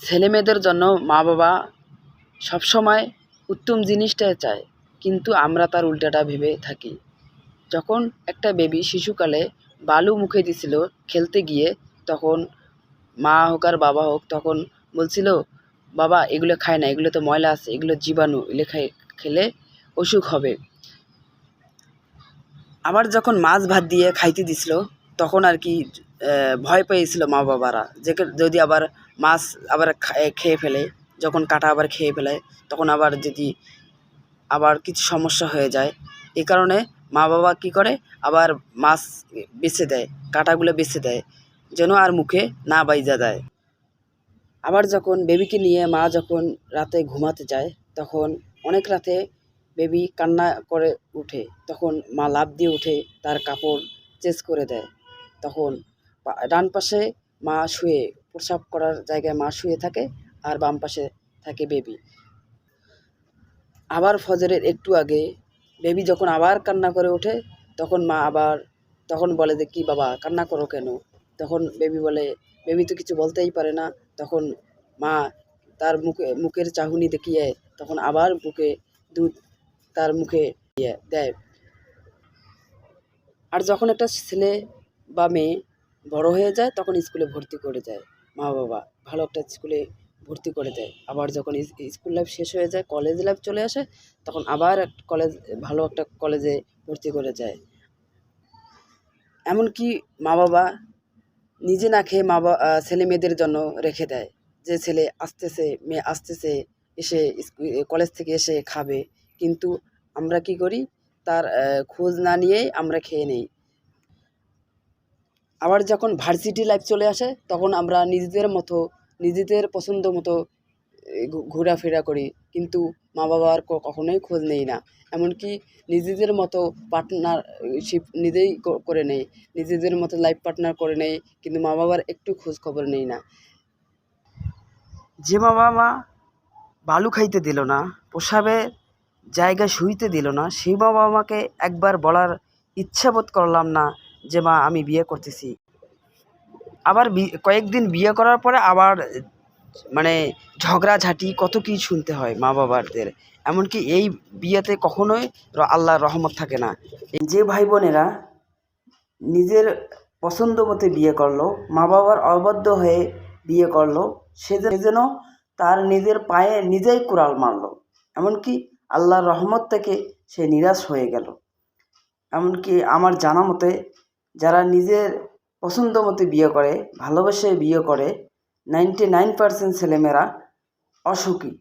ছেলেমেয়েদের জন্য মা বাবা সবসময় উত্তম জিনিসটাই চায়, কিন্তু আমরা তার উল্টাটা ভেবে থাকি। যখন একটা বেবি শিশুকালে বালু মুখে দিছিল খেলতে গিয়ে, তখন মা হোক আর বাবা হোক তখন বলছিল, বাবা এগুলো খায় না, এগুলো তো ময়লা আছে, এগুলো জীবাণু, এগুলো খেলে অসুখ হবে। আবার যখন মাছ ভাত দিয়ে খাইতে দিছিল তখন আর কি ভয় পেয়েছিল মা বাবারা, যে যদি আবার মাছ আবার খেয়ে ফেলে, যখন কাঁটা আবার খেয়ে ফেলে তখন আবার যদি আবার কিছু সমস্যা হয়ে যায়, এই কারণে মা বাবা কী করে, আবার মাছ বেছে দেয়, কাঁটাগুলো বেছে দেয়, যেন আর মুখে না বাইজা দেয়। আবার যখন বেবিকে নিয়ে মা যখন রাতে ঘুমাতে যায়, তখন অনেক রাতে বেবি কান্না করে উঠে, তখন মা লাফ দিয়ে উঠে তার কাপড় চেঞ্জ করে দেয়। তখন ডান পাশে মা শুয়ে, প্রস্রাব করার জায়গায় মা শুয়ে থাকে, আর বাম পাশে থাকে বেবি। আবার ফজরের একটু আগে বেবি যখন আবার কান্না করে ওঠে, তখন মা আবার তখন বলে যে, কি বাবা কান্না করো কেন? তখন বেবি বলে, বেবি তো কিছু বলতেই পারে না। তখন মা তার মুখের চাহনি দেখিয়ে তখন আবার বুকে দুধ তার মুখে দেয়। আর যখন একটা ছেলে বা মেয়ে বড় হয়ে যায়, তখন স্কুলে ভর্তি করে দেয় মা বাবা, ভালো একটা স্কুলে ভর্তি করে দেয়। আবার যখন স্কুল লাইফ শেষ হয়ে যায়, কলেজ লাইফ চলে আসে, তখন আবার ভালো একটা কলেজে ভর্তি করে যায়। এমনকি মা বাবা নিজে না খেয়ে ছেলে মেয়েদের জন্য রেখে দেয়, যে ছেলে আসতেছে, মেয়ে আসতেছে, এসে কলেজ থেকে এসে খাবে। কিন্তু আমরা কি করি, তার খোঁজ না নিয়েই আমরা খেয়ে নেই। আবার যখন ভার্সিটি লাইফ চলে আসে, তখন আমরা নিজেদের পছন্দ মতো ঘোরাফেরা করি, কিন্তু মা বাবার কখনোই খোঁজ নেই না। এমনকি নিজেদের মতো পার্টনারশিপ নিজেই করে নেই, নিজেদের মতো লাইফ পার্টনার করে নেই, কিন্তু মা বাবার একটু খোঁজ খবর নেই না। যে মা বালু খাইতে দিল না, প্রসাবের জায়গায় শুইতে দিল না, সেই বাবা মাকে একবার বলার ইচ্ছা বোধ করলাম না যে মা আমি বিয়ে করতেছি। আবার কয়েকদিন বিয়ে করার পরে আবার মানে ঝগড়াঝাঁটি কত কী শুনতে হয় মা বাবাদের। এমনকি এই বিয়েতে কখনোই আল্লাহর রহমত থাকে না। যে ভাই বোনেরা নিজের পছন্দ মতো বিয়ে করলো, মা বাবার অবাধ্য হয়ে বিয়ে করলো, সে যেন তার নিজের পায়ে নিজেই কুড়াল মারলো, এমনকি আল্লাহর রহমত থেকে সে নিরাশ হয়ে গেল। এমনকি আমার জানা মতে যারা নিজের পছন্দ মতো বিয়ে করে, ভালোবেসে বিয়ে করে, 99% ছেলেমেয়েরা অসুখী।